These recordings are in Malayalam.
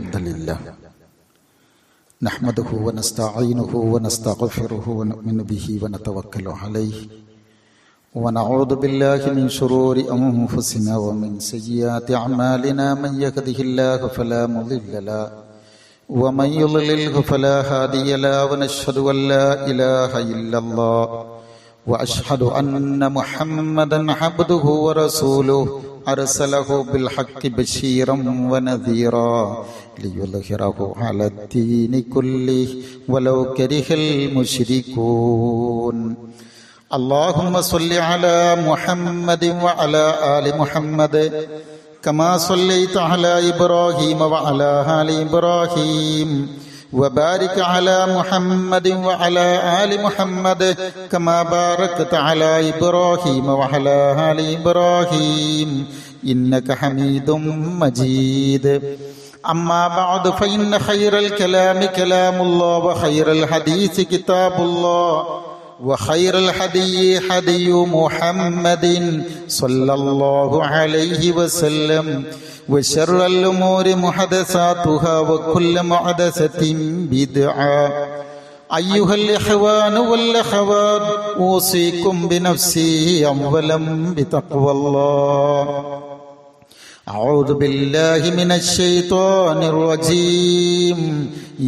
الحمد لله نحمده ونستعينه ونستغفره ونؤمن به ونتوكل عليه ونعوذ بالله من شرور أنفسنا ومن سيئات أعمالنا من يهده الله فلا مضل له ومن يضلله فلا هادي له ونشهد أن لا إله إلا الله وأشهد أن محمدا عبده ورسوله أرسله بالحق بشيرا ونذيرا ليظهره على الدين كله ولو كره المشركون اللهم صل على محمد وعلى آل محمد كما صليت على إبراهيم وعلى آل إبراهيم وبارك على محمد وعلى آل محمد كما باركت على إبراهيم وعلى آل إبراهيم إنك حميد مجيد أما بعد فإن خير الكلام كلام الله وخير الحديث كتاب الله وخير الهدي هدي محمد صلى الله عليه وسلم وشر الأمور محدثاتها وكل محدثة بدعة أيها الإخوان والأخوات أوصيكم بنفسي أولا بتقوى الله أعوذ بالله من الشيطان الرجيم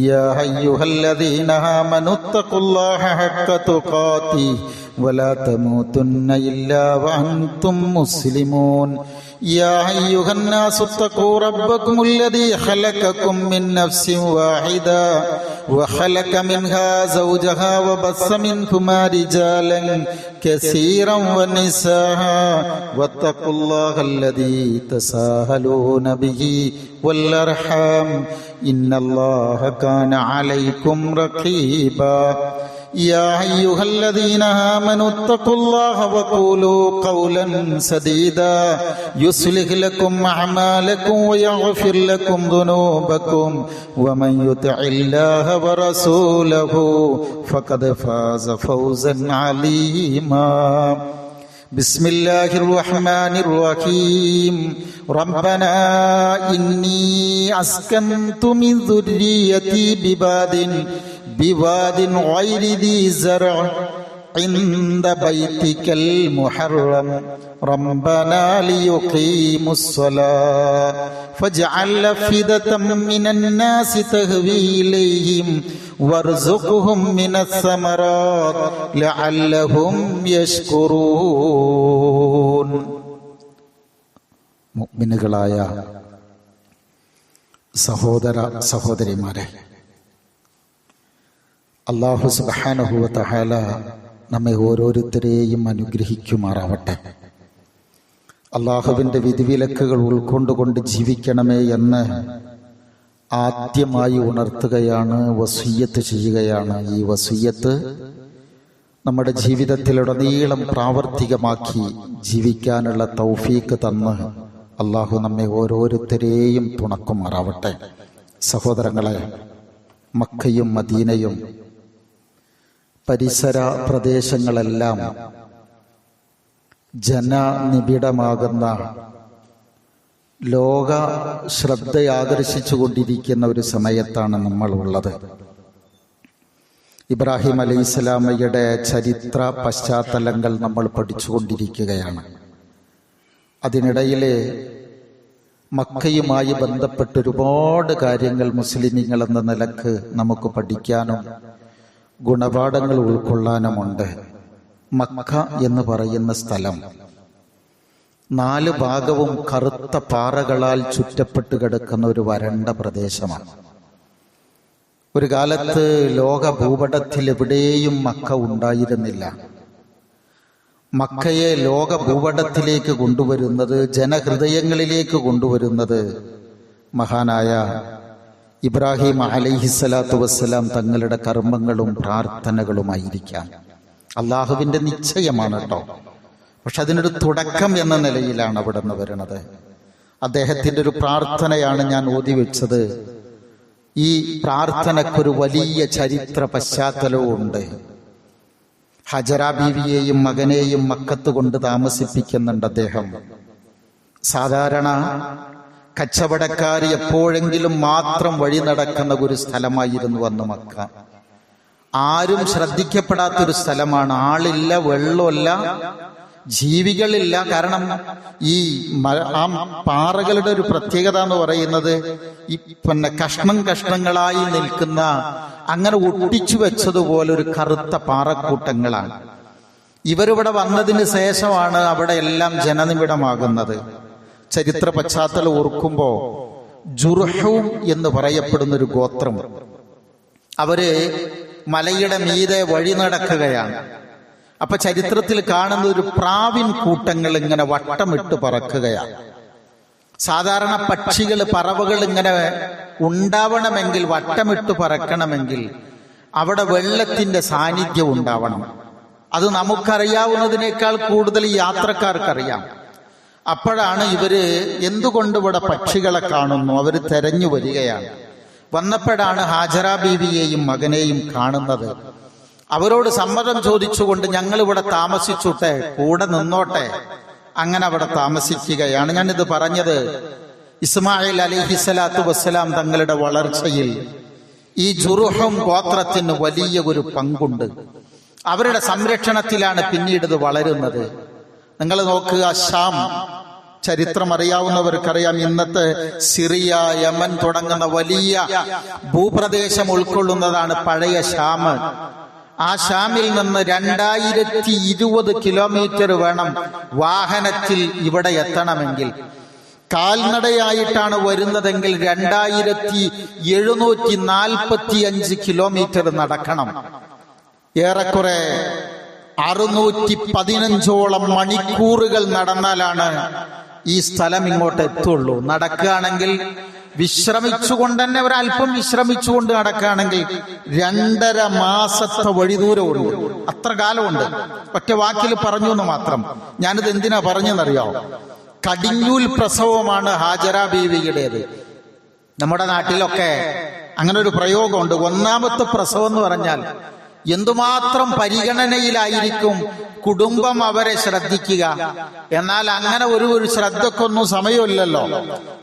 يا أيها الذين آمنوا اتقوا الله حق تقاته ولا تموتن إلا وأنتم مسلمون يا أيها الناس اتقوا ربكم الذي خلقكم من نفس واحدة وخلق منها زوجها وبث منهما رجالا كثيرا ونساء واتقوا الله الذي تساءلون به والأرحام إن الله كان عليكم رقيبا يا أيها الذين آمنوا اتقوا الله وقولوا قولا سديدا يصلح لكم أعمالكم ويغفر لكم ذنوبكم ومن يطع الله ورسوله فقد فاز فوزا عظيما بسم الله الرحمن الرحيم ربنا إني أسكنت من ذريتي بواد غير ذي زرع عند بيتك المحرم ربنا ليقيموا الصلاة فاجعل أفئدة من الناس تهوي إليهم وارزقهم من الثمرات لعلهم يشكرون. മുഅ്മിനുകളായ സഹോദര സഹോദരിമാരെ, അല്ലാഹു സുബ്ഹാനഹു വ തആല നമ്മെ ഓരോരുത്തരെയും അനുഗ്രഹിക്കുമാറാവട്ടെ. അല്ലാഹുവിൻ്റെ വിധിവിലക്കുകൾ ഉൾക്കൊണ്ടുകൊണ്ട് ജീവിക്കണമേ എന്ന് ആദ്യമായി ഉണർത്തുകയാണ്, വസിയ്യത്ത് ചെയ്യുകയാണ്. ഈ വസിയ്യത്ത് നമ്മുടെ ജീവിതത്തിലുടനീളം പ്രാവർത്തികമാക്കി ജീവിക്കാനുള്ള തൗഫീക്ക് തന്ന് അല്ലാഹു നമ്മെ ഓരോരുത്തരെയും തുണക്കുമാറാവട്ടെ. സഹോദരങ്ങളെ, മക്കയും മദീനയും പരിസര പ്രദേശങ്ങളെല്ലാം ജനനിബിഡമാകുന്ന, ലോക ശ്രദ്ധയാകർഷിച്ചുകൊണ്ടിരിക്കുന്ന ഒരു സമയത്താണ് നമ്മൾ ഉള്ളത്. ഇബ്രാഹിം അലൈഹിസ്സലാമയുടെ ചരിത്ര പശ്ചാത്തലങ്ങൾ നമ്മൾ പഠിച്ചുകൊണ്ടിരിക്കുകയാണ്. അതിനിടയിലെ മക്കയുമായി ബന്ധപ്പെട്ട് ഒരുപാട് കാര്യങ്ങൾ മുസ്ലിമീങ്ങൾ എന്ന നിലക്ക് നമുക്ക് പഠിക്കാനും ഗുണപാഠങ്ങൾ ഉൾക്കൊള്ളാനുമുണ്ട്. മക്ക എന്ന് പറയുന്ന സ്ഥലം 4 ഭാഗവും കറുത്ത പാറകളാൽ ചുറ്റപ്പെട്ട് കിടക്കുന്ന ഒരു വരണ്ട പ്രദേശമാണ്. ഒരു കാലത്ത് ലോക ഭൂപടത്തിൽ എവിടെയും മക്ക ഉണ്ടായിരുന്നില്ല. മക്കയെ ലോക ഭൂപടത്തിലേക്ക് കൊണ്ടുവരുന്നത്, ജനഹൃദയങ്ങളിലേക്ക് കൊണ്ടുവരുന്നത് മഹാനായ ഇബ്രാഹിം അലൈഹിസ്സലാത്തു വസ്സലാം തങ്ങളുടെ കർമ്മങ്ങളും പ്രാർത്ഥനകളുമായിരിക്കാം. അള്ളാഹുവിൻ്റെ നിശ്ചയമാണ് കേട്ടോ. പക്ഷെ അതിനൊരു തുടക്കം എന്ന നിലയിലാണ് അവിടെ നിന്ന് വരുന്നത്. അദ്ദേഹത്തിൻ്റെ ഒരു പ്രാർത്ഥനയാണ് ഞാൻ ഓതി വെച്ചത്. ഈ പ്രാർത്ഥനക്കൊരു വലിയ ചരിത്ര പശ്ചാത്തലവും ഉണ്ട്. ഹജറ ബീവിയെയും മകനെയും മക്കത്ത് കൊണ്ട് താമസിപ്പിക്കുന്നുണ്ട് അദ്ദേഹം. സാധാരണ കച്ചവടക്കാർ എപ്പോഴെങ്കിലും മാത്രം വഴി നടക്കുന്ന ഒരു സ്ഥലമായിരുന്നു അന്ന് മക്ക. ആരും ശ്രദ്ധിക്കപ്പെടാത്തൊരു സ്ഥലമാണ്. ആളില്ല, വെള്ളമില്ല, ജീവികളില്ല. കാരണം ഈ ആ പാറകളുടെ ഒരു പ്രത്യേകത എന്ന് പറയുന്നത് ഈ കഷ്ണം കഷ്ണങ്ങളായി നിൽക്കുന്ന, അങ്ങനെ ഒട്ടിച്ചു വെച്ചതുപോലെ ഒരു കറുത്ത പാറക്കൂട്ടങ്ങളാണ്. ഇവരിവിടെ വന്നതിന് ശേഷമാണ് അവിടെ എല്ലാം ജനനിബിഡമാകുന്നത്. ചരിത്ര പശ്ചാത്തലം ഓർക്കുമ്പോ ജുർഹൂം എന്ന് പറയപ്പെടുന്ന ഒരു ഗോത്രം, അവര് മലയുടെ മീതെ വഴി നടക്കുകയാണ്. അപ്പൊ ചരിത്രത്തിൽ കാണുന്ന ഒരു പ്രാവിൻ കൂട്ടങ്ങൾ ഇങ്ങനെ വട്ടമിട്ട് പറക്കുകയാണ്. സാധാരണ പക്ഷികൾ, പറവകൾ ഇങ്ങനെ ഉണ്ടാവണമെങ്കിൽ, വട്ടമിട്ട് പറക്കണമെങ്കിൽ അവിടെ വെള്ളത്തിന്റെ സാന്നിധ്യം ഉണ്ടാവണം. അത് നമുക്കറിയാവുന്നതിനേക്കാൾ കൂടുതൽ യാത്രക്കാർക്കറിയാം. അപ്പോഴാണ് ഇവര് എന്തുകൊണ്ട് ഇവിടെ പക്ഷികളെ കാണുന്നു, അവര് തെരഞ്ഞു വരികയാണ്. വന്നപ്പോഴാണ് ഹാജറ ബീവിയെയും മകനെയും കാണുന്നത്. അവരോട് സമ്മതം ചോദിച്ചുകൊണ്ട് ഞങ്ങൾ ഇവിടെ താമസിച്ചോട്ടെ, കൂടെ നിന്നോട്ടെ, അങ്ങനെ അവിടെ താമസിക്കുകയാണ്. ഞാനിത് പറഞ്ഞത് ഇസ്മായിൽ അലൈഹിസ്സലാത്തു വസ്സലാം തങ്ങളുടെ വളർച്ചയിൽ ഈ ജുർഹും ഗോത്രത്തിന് വലിയ ഒരു പങ്കുണ്ട്. അവരുടെ സംരക്ഷണത്തിലാണ് പിന്നീട് ഇത് വളരുന്നത്. നിങ്ങൾ നോക്കുക, ഷാം, ചരിത്രം അറിയാവുന്നവർക്കറിയാം, ഇന്നത്തെ സിറിയ, യമൻ തുടങ്ങുന്ന വലിയ ഭൂപ്രദേശം ഉൾക്കൊള്ളുന്നതാണ് പഴയ ഷാം. ആ ഷാമിൽ നിന്ന് 2020 കിലോമീറ്റർ വേണം വാഹനത്തിൽ ഇവിടെ എത്തണമെങ്കിൽ. കാൽനടയായിട്ടാണ് വരുന്നതെങ്കിൽ 2745 കിലോമീറ്റർ നടക്കണം. ഏറെക്കുറെ 615ഓളം മണിക്കൂറുകൾ നടന്നാലാണ് ഈ സ്ഥലം ഇങ്ങോട്ട് എത്തുള്ളൂ. നടക്കുകയാണെങ്കിൽ വിശ്രമിച്ചുകൊണ്ട് തന്നെ, ഒരല്പം വിശ്രമിച്ചുകൊണ്ട് നടക്കുകയാണെങ്കിൽ 2.5 മാസത്തെ വഴി ദൂരമുണ്ട്. അത്ര കാലമുണ്ട്. ഒറ്റ വാക്കിൽ പറഞ്ഞു എന്ന് മാത്രം. ഞാനിത് എന്തിനാ പറഞ്ഞെന്നറിയോ? കടിഞ്ഞൂൽ പ്രസവമാണ് ഹാജറ ബീവിയുടേത്. നമ്മുടെ നാട്ടിലൊക്കെ അങ്ങനെ ഒരു പ്രയോഗമുണ്ട്. 1ാമത്തെ പ്രസവം എന്ന് പറഞ്ഞാൽ എന്തുമാത്രം പരിഗണനയിലായിരിക്കും കുടുംബം അവരെ ശ്രദ്ധിക്കുക. എന്നാൽ അങ്ങനെ ഒരു ശ്രദ്ധക്കൊന്നും സമയമില്ലല്ലോ.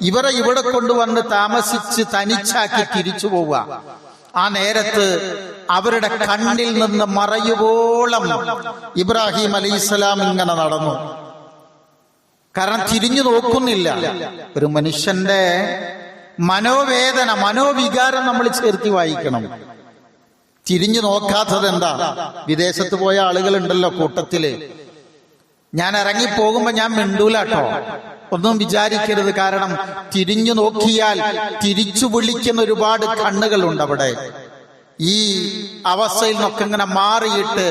ഇവരെ ഇവിടെ കൊണ്ടുവന്ന് താമസിച്ച് തനിച്ചാക്കി തിരിച്ചു പോവുക. ആ നേരത്ത് അവരുടെ കണ്ണിൽ നിന്ന് മറയുവോളം ഇബ്രാഹിം അലൈഹിസ്സലാം ഇങ്ങനെ നടന്നു. കാരണം തിരിഞ്ഞു നോക്കുന്നില്ല. ഒരു മനുഷ്യന്റെ മനോവേദന, മനോവികാരം നമ്മൾ ചേർത്തി വായിക്കണം. തിരിഞ്ഞു നോക്കാത്തത് എന്താ? വിദേശത്ത് പോയ ആളുകളുണ്ടല്ലോ കൂട്ടത്തില്. ഞാൻ ഇറങ്ങിപ്പോകുമ്പോ ഞാൻ മിണ്ടൂലാട്ടോ, ഒന്നും വിചാരിക്കരുത്. കാരണം തിരിഞ്ഞു നോക്കിയാൽ തിരിച്ചു വിളിക്കുന്ന ഒരുപാട് കണ്ണുകളുണ്ട് അവിടെ. ഈ അവസ്ഥയിൽ നിന്നൊക്കെ ഇങ്ങനെ മാറിയിട്ട്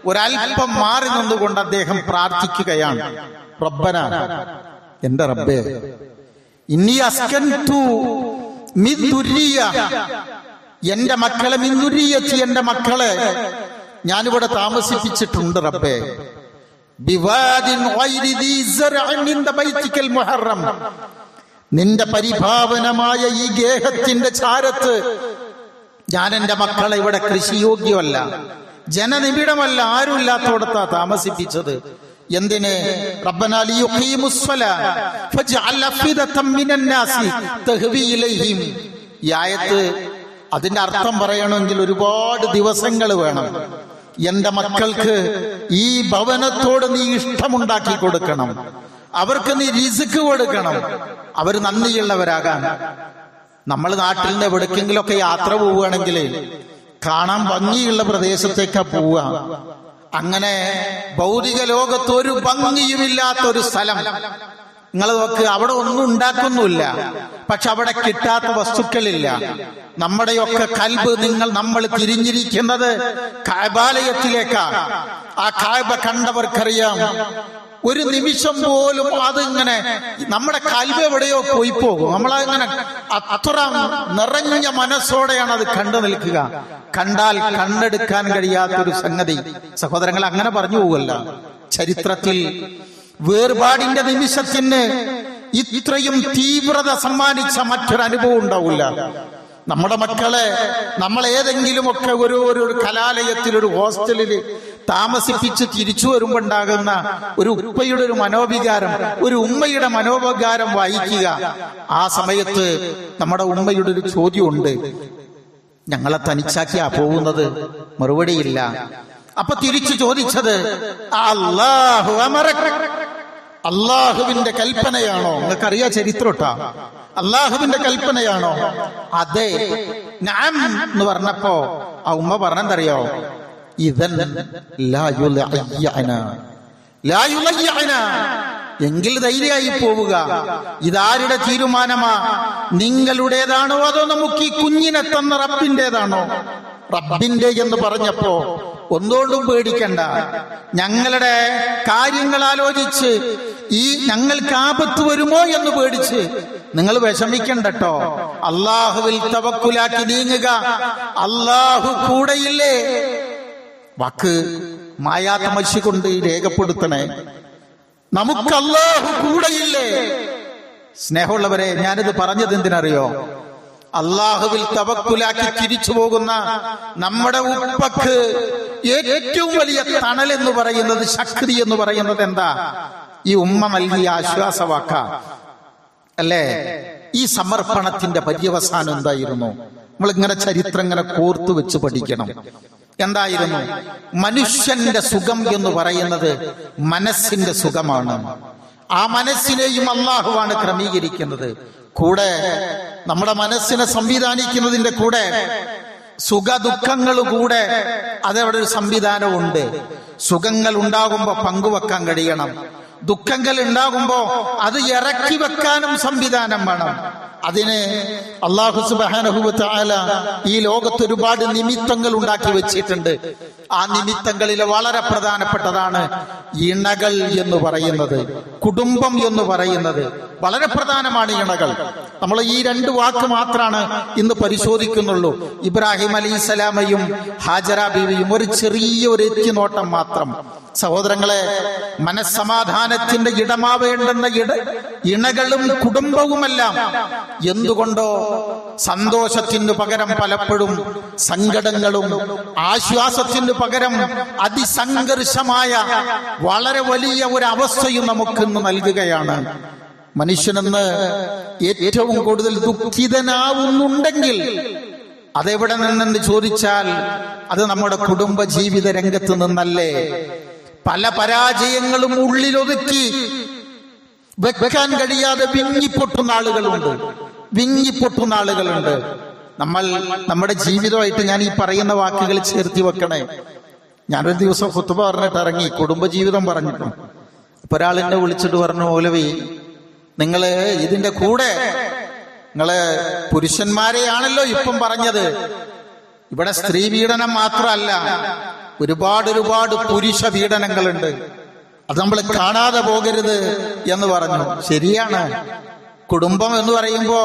ഒരൽപ്പം മാറി നിന്നുകൊണ്ട് അദ്ദേഹം പ്രാർത്ഥിക്കുകയാണ്. റബ്ബന, എന്റെ റബ്ബേ, ഇന്നി അസ്കൻതു മിൻ ദുരിയ, എന്റെ മക്കളെ, മിൻ ദുരിയത്തി, എന്റെ മക്കളെ ഞാനിവിടെ താമസിപ്പിച്ചിട്ടുണ്ട് റബ്ബേ. ബിവാദിൻ ഗൈരി ദീ സറഇൻ ഇൻദ ബൈതിക്കൽ മുഹറം, നിന്റെ പരിഭാവനമായ ഈ ഗേഹത്തിന്റെ ചാരത്ത് ഞാൻ എന്റെ മക്കളെ ഇവിടെ കൃഷിയോഗ്യമല്ല, ജനനിബിഡമല്ല, ആരുമില്ലാത്തോടത്താ താമസിപ്പിച്ചത്. എന്തിന്? റബ്ബനാ ലിയുഖീമുസ്സലാ ഫജ്അൽ അഫ്ഇദതം മിനന്നാസി തഹ്വി ഇലൈഹിം. ഈ ആയത്ത് അതിന്റെ അർത്ഥം പറയണമെങ്കിൽ ഒരുപാട് ദിവസങ്ങൾ വേണം. എന്റെ മക്കൾക്ക് ഈ ഭവനത്തോട് നീ ഇഷ്ടമുണ്ടാക്കി കൊടുക്കണം, അവർക്ക് നീ റിസ്ക് കൊടുക്കണം, അവർ നന്ദിയുള്ളവരാകാൻ. നമ്മൾ നാട്ടിൽ നിന്ന് എവിടേക്കെങ്കിലൊക്കെ യാത്ര പോവുകയാണെങ്കിൽ കാണാൻ ഭംഗിയുള്ള പ്രദേശത്തേക്കാ പോവുക. അങ്ങനെ ഭൗതിക ലോകത്ത് ഒരു ഭംഗിയുമില്ലാത്തൊരു സ്ഥലം നിങ്ങൾ നോക്ക്. അവിടെ ഒന്നും ഉണ്ടാക്കുന്നില്ല, പക്ഷെ അവിടെ കിട്ടാത്ത വസ്തുക്കളില്ല. നമ്മുടെയൊക്കെ കൽബ് നമ്മൾ തിരിഞ്ഞിരിക്കുന്നത് കഅബാലയത്തിലേക്കാ. ആ കഅബ കണ്ടവർക്കറിയാം, ഒരു നിമിഷം പോലും അതിങ്ങനെ നമ്മുടെ കൽബ് എവിടെയോ പോയി പോകും. നമ്മളങ്ങനെ അത്ര നിറഞ്ഞ മനസ്സോടെയാണ് അത് കണ്ടു നിൽക്കുക. കണ്ടാൽ കണ്ണെടുക്കാൻ കഴിയാത്തൊരു സംഗതി. സഹോദരങ്ങൾ, അങ്ങനെ പറഞ്ഞു പോകല്ല. ചരിത്രത്തിൽ വേർപാടിന്റെ നിമിഷത്തിന് ഇത്രയും തീവ്രത സമ്മാനിച്ച മറ്റൊരു അനുഭവം ഉണ്ടാവില്ല. നമ്മുടെ മക്കളെ നമ്മൾ ഏതെങ്കിലുമൊക്കെ ഒരു കലാലയത്തിൽ, ഒരു ഹോസ്റ്റലിൽ താമസിപ്പിച്ച് തിരിച്ചു വരുമ്പോ ഉണ്ടാകുന്ന ഒരു ഉപ്പയുടെ ഒരു മനോവികാരം, ഒരു ഉമ്മയുടെ മനോവികാരം വായിക്കുക. ആ സമയത്ത് നമ്മുടെ ഉമ്മയുടെ ഒരു ചോദ്യമുണ്ട്, ഞങ്ങളെ തനിച്ചാക്കിയാ പോകുന്നത്? മറുപടിയില്ല. അപ്പൊ തിരിച്ചു ചോദിച്ചത്, അല്ലാഹു അമറക, അള്ളാഹുവിന്റെ കൽപ്പനയാണോ? നിങ്ങൾക്കറിയാ ചരിത്രട്ടാ, അള്ളാഹുവിന്റെ കൽപ്പനയാണോ? അതെ, നഅം എന്ന് പറഞ്ഞപ്പോ ആ ഉമ്മ പറഞ്ഞെന്തറിയോ? ഇദൻ ലാ യുലയ്യഅന, എങ്കിൽ ധൈര്യമായി പോവുക. ഇതാരുടെ തീരുമാനമാ? നിങ്ങളുടേതാണോ അതോ നമുക്ക് ഈ കുഞ്ഞിനെ തന്ന റബ്ബിന്റേതാണോ? റബ്ബിന്റെ എന്ന് പറഞ്ഞപ്പോ ഒന്നുകൊണ്ടും പേടിക്കണ്ട, ഞങ്ങളുടെ കാര്യങ്ങൾ ആലോചിച്ച് ഈ ഞങ്ങൾക്ക് ആപത്ത് വരുമോ എന്ന് പേടിച്ച് നിങ്ങൾ വിഷമിക്കണ്ടട്ടോ. അള്ളാഹുവിൽ തവക്കുലാക്കി നീങ്ങുക. അള്ളാഹു കൂടെയില്ലേ? വാക്ക് മായാത്ത മനുഷ്യ കൊണ്ട് രേഖപ്പെടുത്തണേ, നമുക്ക് അള്ളാഹു കൂടെയില്ലേ? സ്നേഹമുള്ളവരെ, ഞാനിത് പറഞ്ഞത് എന്തിനറിയോ? അള്ളാഹുവിൽ തവക്കുലാക്കി തിരിച്ചു പോകുന്ന നമ്മുടെ ഉപ്പക്ക് ഏറ്റവും വലിയ തണൽ എന്ന് പറയുന്നത്, ശക്തി എന്ന് പറയുന്നത് എന്താ? ഈ ഉമ്മ നൽകിയ ആശ്വാസവാക്ക അല്ലേ? ഈ സമർപ്പണത്തിന്റെ പര്യവസാനം എന്തായിരുന്നു? നമ്മളിങ്ങനെ ചരിത്രം ഇങ്ങനെ കോർത്തു വെച്ച് പഠിക്കണം. എന്തായിരുന്നു? മനുഷ്യന്റെ സുഖം എന്ന് പറയുന്നത് മനസ്സിന്റെ സുഖമാണ്. ആ മനസ്സിനെയും അള്ളാഹുവാണ് ക്രമീകരിക്കുന്നത്. കൂടെ നമ്മുടെ മനസ്സിനെ സംവിധാനിക്കുന്നതിന്റെ കൂടെ സുഖ ദുഃഖങ്ങൾ കൂടെ അതവിടെ ഒരു സംവിധാനമുണ്ട്. സുഖങ്ങൾ ഉണ്ടാകുമ്പോ പങ്കുവെക്കാൻ കഴിയണം, ദുഃഖങ്ങൾ ഉണ്ടാകുമ്പോ അത് ഇറക്കി വെക്കാനും സംവിധാനം വേണം. അതിന് അല്ലാഹു സുബ്ഹാനഹു വ തആല ഈ ലോകത്ത് ഒരുപാട് നിമിത്തങ്ങൾ ഉണ്ടാക്കി വെച്ചിട്ടുണ്ട്. ആ നിമിത്തങ്ങളിൽ വളരെ പ്രധാനപ്പെട്ടതാണ് ഇണകൾ എന്ന് പറയുന്നത്, കുടുംബം എന്ന് പറയുന്നത്. വളരെ പ്രധാനമാണ് ഇണകൾ. നമ്മൾ ഈ രണ്ട് വാക്ക് മാത്രമാണ് ഇന്ന് പരിശോധിക്കുന്നുള്ളൂ. ഇബ്രാഹിം അലൈഹിസ്സലാമയും ഹാജറ ബീവിയും ഒരു ചെറിയ ഒരു എത്തിനോട്ടം മാത്രം. സഹോദരങ്ങളെ, മനസ്സമാധാനത്തിന്റെ ഇടമാവേണ്ടുന്ന ഇണകളും കുടുംബവുമെല്ലാം എന്തുകൊണ്ടോ സന്തോഷത്തിനു പകരം പലപ്പോഴും സങ്കടങ്ങളും, ആശ്വാസത്തിനു പകരം അതിസംഘർഷമായ വളരെ വലിയ ഒരു അവസ്ഥയും നമുക്കിന്ന് നൽകുകയാണ്. മനുഷ്യനെന്ന് ഏറ്റവും കൂടുതൽ ദുഃഖിതനാവുന്നുണ്ടെങ്കിൽ അതെവിടെ നിന്നെന്ന് ചോദിച്ചാൽ അത് നമ്മുടെ കുടുംബ ജീവിത രംഗത്ത് നിന്നല്ലേ? പല പരാജയങ്ങളും ഉള്ളിലൊതുക്കി വെക്കാൻ കഴിയാതെ വിങ്ങിപ്പൊട്ടുന്ന ആളുകളുണ്ട്. നമ്മൾ നമ്മുടെ ജീവിതമായിട്ട് ഞാൻ ഈ പറയുന്ന വാക്കുകൾ ചേർത്തി വെക്കണേ. ഞാനൊരു ദിവസം ഖുത്ബ പറഞ്ഞിട്ട് ഇറങ്ങി, കുടുംബജീവിതം പറഞ്ഞിട്ടു. അപ്പൊ ഒരാളെന്നെ വിളിച്ചിട്ട് പറഞ്ഞു, മൗലവി നിങ്ങള് ഇതിന്റെ കൂടെ നിങ്ങള് പുരുഷന്മാരെയാണല്ലോ ഇപ്പം പറഞ്ഞത്, ഇവിടെ സ്ത്രീ പീഡനം മാത്രമല്ല, ഒരുപാട് പുരുഷ പീഡനങ്ങളുണ്ട്, അത് നമ്മൾ കാണാതെ പോകരുത് എന്ന് പറഞ്ഞു. ശരിയാണ്, കുടുംബം എന്ന് പറയുമ്പോ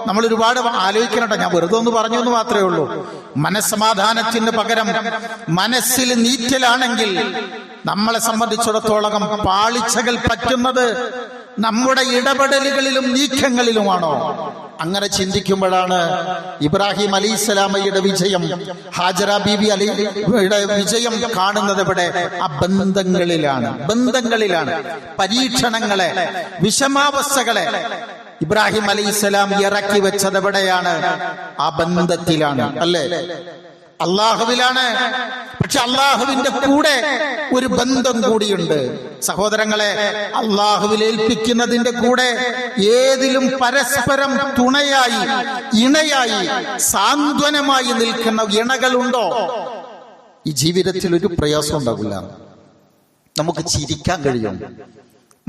നമ്മൾ ഒരുപാട് ആലോചിക്കണട്ടോ. ഞാൻ വെറുതെ ഒന്ന് പറഞ്ഞു എന്ന് മാത്രമേ ഉള്ളൂ. മനസ്സമാധാനത്തിന് പകരം മനസ്സിൽ നീറ്റലാണെങ്കിൽ നമ്മളെ സംബന്ധിച്ചിടത്തോളം പാളിച്ചകൾ പറ്റുന്നത് നമ്മുടെ ഇടപെടലുകളിലും നീക്കങ്ങളിലുമാണോ? അങ്ങനെ ചിന്തിക്കുമ്പോഴാണ് ഇബ്രാഹിം അലൈഹിസ്സലാമയുടെ വിജയം, ഹാജറ ബീബി അലിയുടെ വിജയം കാണുന്നത് ഇവിടെ ആ ബന്ധങ്ങളിലാണ്. പരീക്ഷണങ്ങളെ, വിഷമാവസ്ഥകളെ ഇബ്രാഹിം അലൈഹിസ്സലാം ഇറക്കി വെച്ചത് എവിടെയാണ്? ആ ബന്ധത്തിലാണ്, അല്ലേ? അള്ളാഹുവിലാണ്. പക്ഷെ അള്ളാഹുവിന്റെ കൂടെ ഒരു ബന്ധം കൂടിയുണ്ട്. സഹോദരങ്ങളെ, അള്ളാഹുവിൽ ഏൽപ്പിക്കുന്നതിന്റെ കൂടെ ഏതിലും പരസ്പരം തുണയായി, ഇണയായി, സാന്ത്വനമായി നിൽക്കുന്ന ഇണകളുണ്ടോ? ഈ ജീവിതത്തിൽ ഒരു പ്രയാസം ഉണ്ടാകില്ല. നമുക്ക് ചിരിക്കാൻ കഴിയും,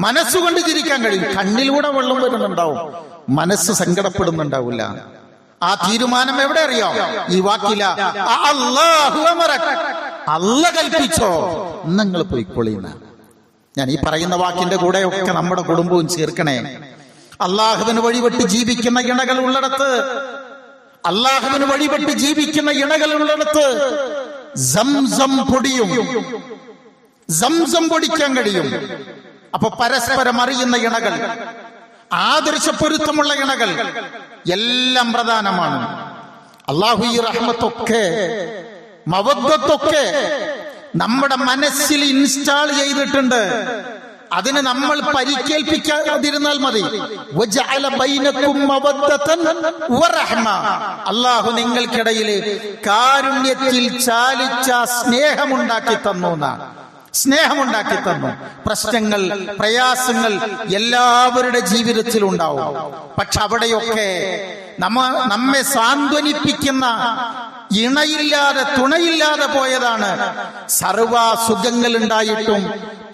മനസ്സുകൊണ്ട് ചിരിക്കാൻ കഴിയും. കണ്ണിലൂടെ വെള്ളം വരുന്നുണ്ടാവും, മനസ്സ് സങ്കടപ്പെടുന്നുണ്ടാവില്ല. ആ തീരുമാനം എവിടെ അറിയോ? ഈ വാക്കില, അല്ല കൽപ്പിച്ചോ നിങ്ങൾ പോയിക്കൊള്ളിയുന്ന. ഞാൻ ഈ പറയുന്ന വാക്കിന്റെ കൂടെ ഒക്കെ നമ്മുടെ കുടുംബവും ചേർക്കണേ. അള്ളാഹുവിന് വഴിപെട്ട് ജീവിക്കുന്ന ഇണകൾ ഉള്ളിടത്ത്, സംസം പൊടിക്കാൻ കഴിയും. അപ്പൊ പരസ്പരം അറിയുന്ന ഇണകൾ, ആദർശ പൊരുത്തമുള്ള ഇണകൾ എല്ലാം പ്രധാനമാണ്. അള്ളാഹു ഈ റഹ്മത്തൊക്കെ മവദ്ദത്തൊക്കെ നമ്മുടെ മനസ്സിൽ ഇൻസ്റ്റാൾ ചെയ്തിട്ടുണ്ട്. അതിന് നമ്മൾ പരിക്കേൽപ്പിക്കാതിരുന്നാൽ മതി. വജഅല ബൈനകും മവദ്ദതൻ വറഹ്മ. അല്ലാഹു നിങ്ങൾക്കിടയിൽ കാരുണ്യത്തിൽ ചാലിച്ച സ്നേഹമുണ്ടാക്കി തന്നു. സ്നേഹമുണ്ടാക്കി തന്നു. പ്രശ്നങ്ങൾ, പ്രയാസങ്ങൾ എല്ലാവരുടെ ജീവിതത്തിൽ ഉണ്ടാവും. പക്ഷെ അവിടെയൊക്കെ നമ്മെ സാന്ത്വനിപ്പിക്കുന്ന ഇണയില്ലാതെ തുണയില്ലാതെ പോയതാണ്. സർവ സുഖങ്ങൾ ഉണ്ടായിട്ടും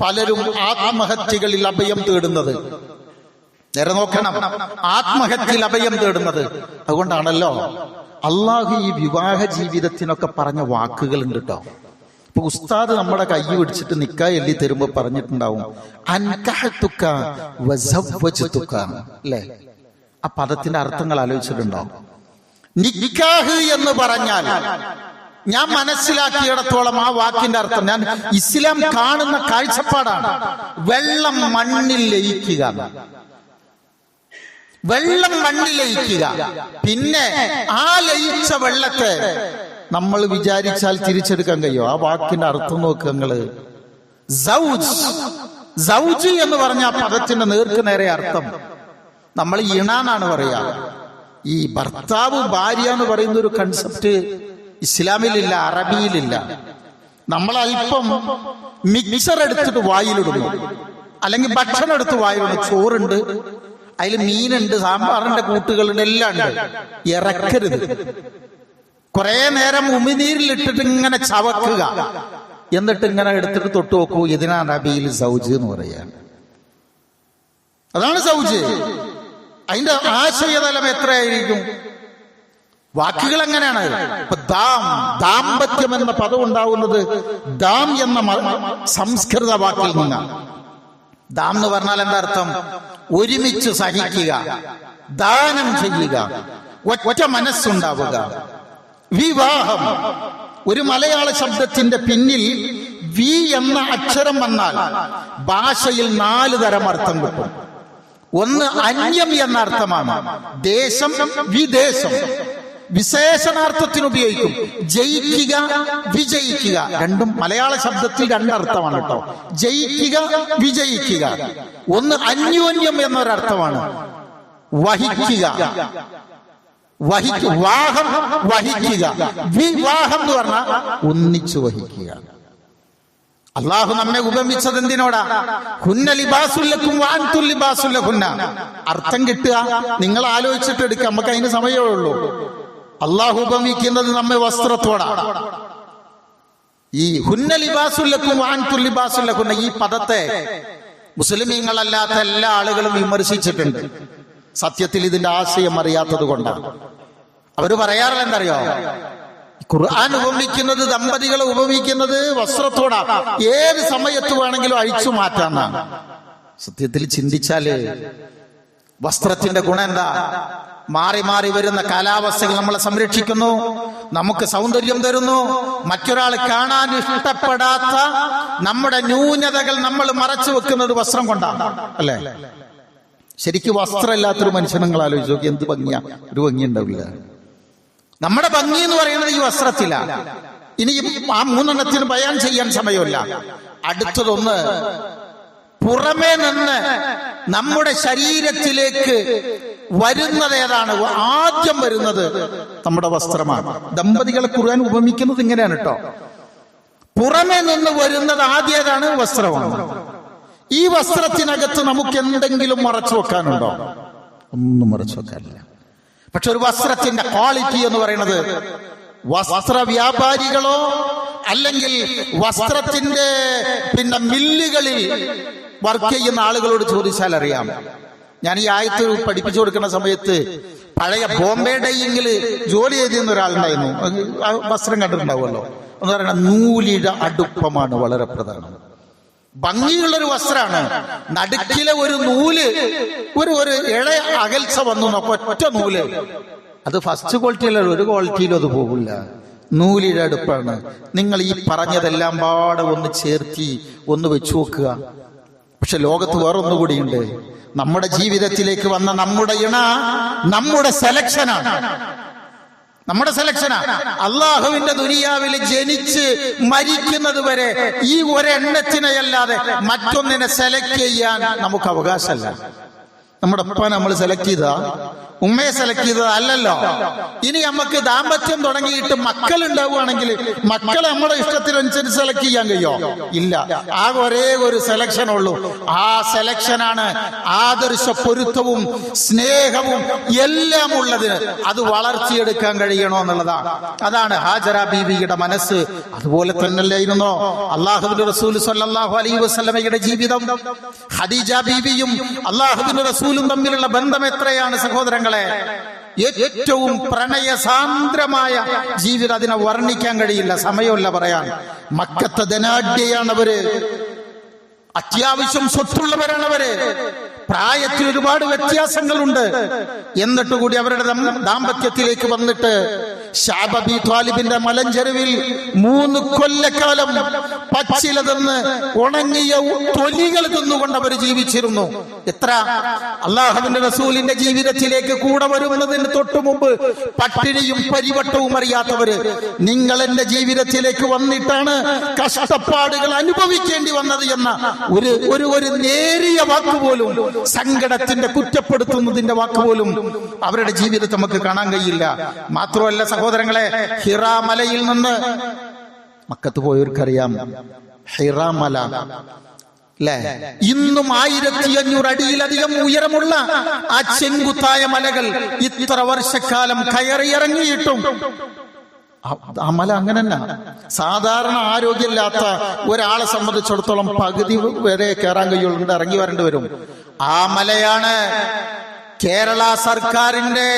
പലരും ആത്മഹത്യകളിൽ അഭയം തേടുന്നത്. നേരെ നോക്കണം, ആത്മഹത്യയിൽ അഭയം തേടുന്നത്. അതുകൊണ്ടാണല്ലോ അള്ളാഹു ഈ വിവാഹ ജീവിതത്തിനൊക്കെ പറഞ്ഞ വാക്കുകളുണ്ട് കേട്ടോ. ഇപ്പൊ ഉസ്താദ് നമ്മുടെ കൈ പിടിച്ചിട്ട് നിക്കാഹ് എഴുതി തരുമ്പോ പറഞ്ഞിട്ടുണ്ടാവും അൻകഹതുക വസവ്വജ്തുക അല്ലേ? ആ പദത്തിന്റെ അർത്ഥങ്ങൾ ആലോചിച്ചിട്ടുണ്ടോ? നിക്കാഹ് എന്ന് പറഞ്ഞാൽ ഞാൻ മനസ്സിലാക്കിയിടത്തോളം ആ വാക്കിന്റെ അർത്ഥം, ഞാൻ ഇസ്ലാം കാണുന്ന കാഴ്ചപ്പാടാണ്, വെള്ളം മണ്ണിൽ ലയിക്കുക. വെള്ളം മണ്ണിൽ ലയിക്കുക. പിന്നെ ആ ലയിച്ച വെള്ളത്തെ നമ്മൾ വിചാരിച്ചാൽ തിരിച്ചെടുക്കാൻ കഴിയോ? ആ വാക്കിന്റെ അർത്ഥം നോക്കുക നിങ്ങള്. സൗജ് എന്ന് പറഞ്ഞ ആ പദത്തിന്റെ നേർക്ക് നേരെ അർത്ഥം നമ്മൾ ഇണാന്നാണ് പറയാ. ഈ ഭർത്താവ് ഭാര്യ എന്ന് പറയുന്ന ഒരു കൺസെപ്റ്റ് ഇസ്ലാമിലില്ല, അറബിയിലില്ല. നമ്മൾ അല്പം മിക്സർ എടുത്തിട്ട് വായിലിടുന്നു, അല്ലെങ്കിൽ ഭക്ഷണം എടുത്ത് വായിലിടുന്നു. ചോറുണ്ട്, അതിൽ മീനുണ്ട്, സാമ്പാറിന്റെ കൂട്ടുകളുണ്ട്, എല്ലാം ഉണ്ട്. ഇറക്കരുത്. കുറെ നേരം ഉമിനീരിലിട്ടിട്ട് ഇങ്ങനെ ചവക്കുക, എന്നിട്ട് ഇങ്ങനെ എടുത്തിട്ട് തൊട്ട് നോക്കൂ. ഇതിനാണ് അറബിയിൽ സൗജ് എന്ന് പറയാൻ. അതാണ് സൗജ്. അതിന്റെ ആശയതലം എത്രയായിരിക്കും? വാക്കുകൾ എങ്ങനെയാണ്? ഇപ്പൊ ദാമ്പത്യം എന്ന പദം ഉണ്ടാവുന്നത് ദാം എന്ന സംസ്കൃത വാക്കിൽ നിന്നാണ്. ദാം എന്ന് പറഞ്ഞാൽ എന്താ അർത്ഥം? ഒരുമിച്ച് സഹിക്കുക, ദാനം ചെയ്യുക, ഒറ്റ മനസ്സുണ്ടാവുക. വിവാഹം, ഒരു മലയാള ശബ്ദത്തിന്റെ പിന്നിൽ വി എന്ന അക്ഷരം വന്നാൽ ഭാഷയിൽ 4 തരം അർത്ഥം കിട്ടും. ഒന്ന് അന്യം എന്ന അർത്ഥമാണ്. ദേശം, വിദേശം. വിശേഷണാർത്ഥത്തിന് ഉപയോഗിക്കും. ജയിക്കുക, വിജയിക്കുക. രണ്ടും മലയാള ശബ്ദത്തിൽ 2 അർത്ഥമാണ് കേട്ടോ. ജയിക്കുക, വിജയിക്കുക. ഒന്ന് അന്യോന്യം എന്നൊരർത്ഥമാണ്. വഹിക്കുക, വാഹം, വഹിക്കുക. വിവാഹം എന്ന് പറഞ്ഞാൽ ഒന്നിച്ചു വഹിക്കുക. അള്ളാഹു നമ്മെ ഉപമിച്ചത് എന്തിനോടാ? ഹുന്ന ലിബാസുൽ ലക്കും വഅൻതും ലിബാസുൽ ലഹുന്ന. അർത്ഥം കിട്ടുക, നിങ്ങൾ ആലോചിച്ചിട്ട് എടുക്കുക, നമുക്ക് അതിന് സമയമേ ഉള്ളൂ. അള്ളാഹു ഉപമിക്കുന്നത് നമ്മെ വസ്ത്രത്തോടാണ്. ഈ ഹുന്ന ലിബാസുൽ ലക്കും വഅൻതും ലിബാസുൽ ലഹുന്ന ഈ പദത്തെ മുസ്ലിമീങ്ങളല്ലാത്ത എല്ലാ ആളുകളും വിമർശിച്ചിട്ടുണ്ട്. സത്യത്തിൽ ഇതിന്റെ ആശയം അറിയാത്തത് കൊണ്ടാണ്. അവര് പറയാറില്ല എന്തറിയോ? ഖുർആൻ ഉപമിക്കുന്നത്, ദമ്പതികളെ ഉപമിക്കുന്നത് വസ്ത്രത്തോടാ. ഏത് സമയത്ത് വേണമെങ്കിലും അഴിച്ചു മാറ്റാന്നാണ്. സത്യത്തിൽ ചിന്തിച്ചാല് വസ്ത്രത്തിന്റെ ഗുണം എന്താ? മാറി മാറി വരുന്ന കാലാവസ്ഥകൾ നമ്മളെ സംരക്ഷിക്കുന്നു, നമുക്ക് സൗന്ദര്യം തരുന്നു. മറ്റൊരാൾ കാണാൻ ഇഷ്ടപ്പെടാത്ത നമ്മുടെ ന്യൂനതകൾ നമ്മൾ മറച്ചു വെക്കുന്നത് വസ്ത്രം കൊണ്ടാണ്, അല്ലേ? ശരിക്കും വസ്ത്രമില്ലാത്തൊരു മനുഷ്യനെ നിങ്ങൾ ആലോചിച്ച് നോക്കി, എന്ത് ഭംഗിയാ. ഒരു ഭംഗി ഉണ്ടാവില്ല. നമ്മുടെ ഭംഗി എന്ന് പറയുന്നത് ഈ വസ്ത്രത്തിലാണ്. ഇനി ആ 3 ബയാൻ ചെയ്യാൻ സമയമില്ല. അടുത്തതൊന്ന്, പുറമേ നിന്ന് നമ്മുടെ ശരീരത്തിലേക്ക് വരുന്നത് ഏതാണ്? ആദ്യം വരുന്നത് നമ്മുടെ വസ്ത്രമാണ്. ദമ്പതികളെ ഖുർആൻ ഉപമിക്കുന്നത് ഇങ്ങനെയാണ് കേട്ടോ. പുറമേ നിന്ന് വരുന്നത് ആദ്യതാണ്? വസ്ത്രമാണ്. ഈ വസ്ത്രത്തിനകത്ത് നമുക്ക് എന്തെങ്കിലും മറച്ചു വെക്കാനുണ്ടോ? ഒന്നും മറച്ചു വെക്കാനില്ല. പക്ഷെ ഒരു വസ്ത്രത്തിന്റെ ക്വാളിറ്റി എന്ന് പറയുന്നത് വസ്ത്ര വ്യാപാരികളോ അല്ലെങ്കിൽ വസ്ത്രത്തിന്റെ മില്ലുകളിൽ വർക്ക് ചെയ്യുന്ന ആളുകളോട് ചോദിച്ചാൽ അറിയാം. ഞാൻ ഈ ആയത്ത് പഠിപ്പിച്ചു കൊടുക്കുന്ന സമയത്ത് പഴയ ബോംബെ ഡൈയിങ്ങിൽ ജോലി ചെയ്തിരുന്ന ഒരാളുണ്ടായിരുന്നു. വസ്ത്രം കണ്ടിട്ടുണ്ടാവുമല്ലോ. എന്ന് പറയുന്നത് നൂലിയുടെ അടുപ്പമാണ് വളരെ പ്രധാനം. ഭംഗിയുള്ളൊരു വസ്ത്രമാണ്. നടുക്കിലെ ഒരു നൂല്, ഒരു ഇളയ അകൽച്ച വന്നു നോക്കാം, ഒറ്റ നൂല്. അത് ഫസ്റ്റ് ക്വാളിറ്റിയിലല്ല, ഒരു ക്വാളിറ്റിയിലും അത് പോകില്ല. നൂലിയുടെ അടുപ്പാണ്. നിങ്ങൾ ഈ പറഞ്ഞതെല്ലാം പാടെ ഒന്ന് ചേർത്തി ഒന്ന് വെച്ചു നോക്കുക. പക്ഷെ ലോകത്ത് വേറൊന്നുകൂടിയുണ്ട്. നമ്മുടെ ജീവിതത്തിലേക്ക് വന്ന നമ്മുടെ ഇണ നമ്മുടെ സെലക്ഷനാണ്. നമ്മുടെ സെലക്ഷനാ. അള്ളാഹുവിന്റെ ദുനിയാവിൽ ജനിച്ച് മരിക്കുന്നത് വരെ ഈ ഒരെണ്ണത്തിനെയല്ലാതെ മറ്റൊന്നിനെ സെലക്ട് ചെയ്യാൻ നമുക്ക് അവകാശമല്ല. നമ്മുടെ ഉപ്പ നമ്മൾ സെലക്ട് ചെയ്തതാ, ഉമ്മയെ സെലക്ട് ചെയ്തത് അല്ലല്ലോ. ഇനി നമുക്ക് ദാമ്പത്യം തുടങ്ങിയിട്ട് മക്കൾ ഉണ്ടാവുകയാണെങ്കിൽ മക്കളെ നമ്മുടെ ഇഷ്ടത്തിനനുസരിച്ച് സെലക്ട് ചെയ്യാൻ കഴിയോ? ഇല്ല. ആകെ ഒരേ ഒരു സെലക്ഷൻ ഉള്ളൂ. ആ സെലക്ഷനാണ് ആദർശ പൊരുത്തവും സ്നേഹവും എല്ലാം ഉള്ളതിന് അത് വളർത്തിയെടുക്കാൻ കഴിയണോ എന്നുള്ളതാണ്. അതാണ് ഹാജറ ബീവിയുടെ മനസ്സ്. അതുപോലെ തന്നെയല്ലായിരുന്നോ അള്ളാഹുവിന്റെ റസൂൽ സല്ലല്ലാഹു അലൈഹി വസല്ലമയുടെ ജീവിതം? ഖദീജ ബീവിയും അള്ളാഹുവിന്റെ റസൂലും തമ്മിലുള്ള ബന്ധം എത്രയാണ് സഹോദരങ്ങളെ! ഏറ്റവും പ്രണയസാന്ദ്രമായ ജീവിതം. അതിനെ വർണ്ണിക്കാൻ കഴിയില്ല, സമയമല്ല പറയാൻ. മക്കത്തെ ധനാഢ്യയാണവര്, അത്യാവശ്യം സ്വത്തുള്ളവരാണവര്, പ്രായത്തിൽ ഒരുപാട് വ്യത്യാസങ്ങളുണ്ട്. എന്നിട്ട് കൂടി അവരുടെ ദാമ്പത്യത്തിലേക്ക് വന്നിട്ട് ശഅബ് അബീ ത്വാലിബിന്റെ മലഞ്ചെരുവിൽ 3 കൊല്ലക്കാലം പച്ചില തിന്ന് ഉണങ്ങിയ തൊലികൾ തിന്നുകൊണ്ട് അവർ ജീവിച്ചിരുന്നു. എത്ര! അള്ളാഹുവിന്റെ റസൂലിന്റെ ജീവിതത്തിലേക്ക് കൂടെ വരുന്നതിന് തൊട്ടു മുമ്പ് പട്ടിണിയും പരിവട്ടവും അറിയാത്തവര് നിങ്ങൾ എന്റെ ജീവിതത്തിലേക്ക് വന്നിട്ടാണ് കഷ്ടപ്പാടുകൾ അനുഭവിക്കേണ്ടി വന്നത് എന്ന ഒരു നേരിയ വാക്കുപോലും, സങ്കടത്തിന്റെ കുറ്റപ്പെടുത്തുന്നതിന്റെ വാക്കുപോലും അവരുടെ ജീവിതത്തിൽ നമുക്ക് കാണാൻ കഴിയില്ല. മാത്രമല്ല സഹോദരങ്ങളെ, ഹിറാ മലയിൽ നിന്ന്, മക്കത്ത് പോയവർക്കറിയാം ഹിറാ മല അല്ലേ, ഇന്നും 1500 അടിയിലധികം ഉയരമുള്ള ആ ചെങ്കുത്തായ മലകൾ ഇത്ര വർഷക്കാലം കയറിയിറങ്ങിയിട്ടും ആ മല അങ്ങനെ തന്നെ. സാധാരണ ആരോഗ്യമില്ലാത്ത ഒരാളെ സംബന്ധിച്ചിടത്തോളം പകുതി വരെ കയറാൻ കഴിയുള്ളൂ, ഇറങ്ങി വരേണ്ടി വരും. ആ മലയാണ് കേരള സർക്കാരിന്റെ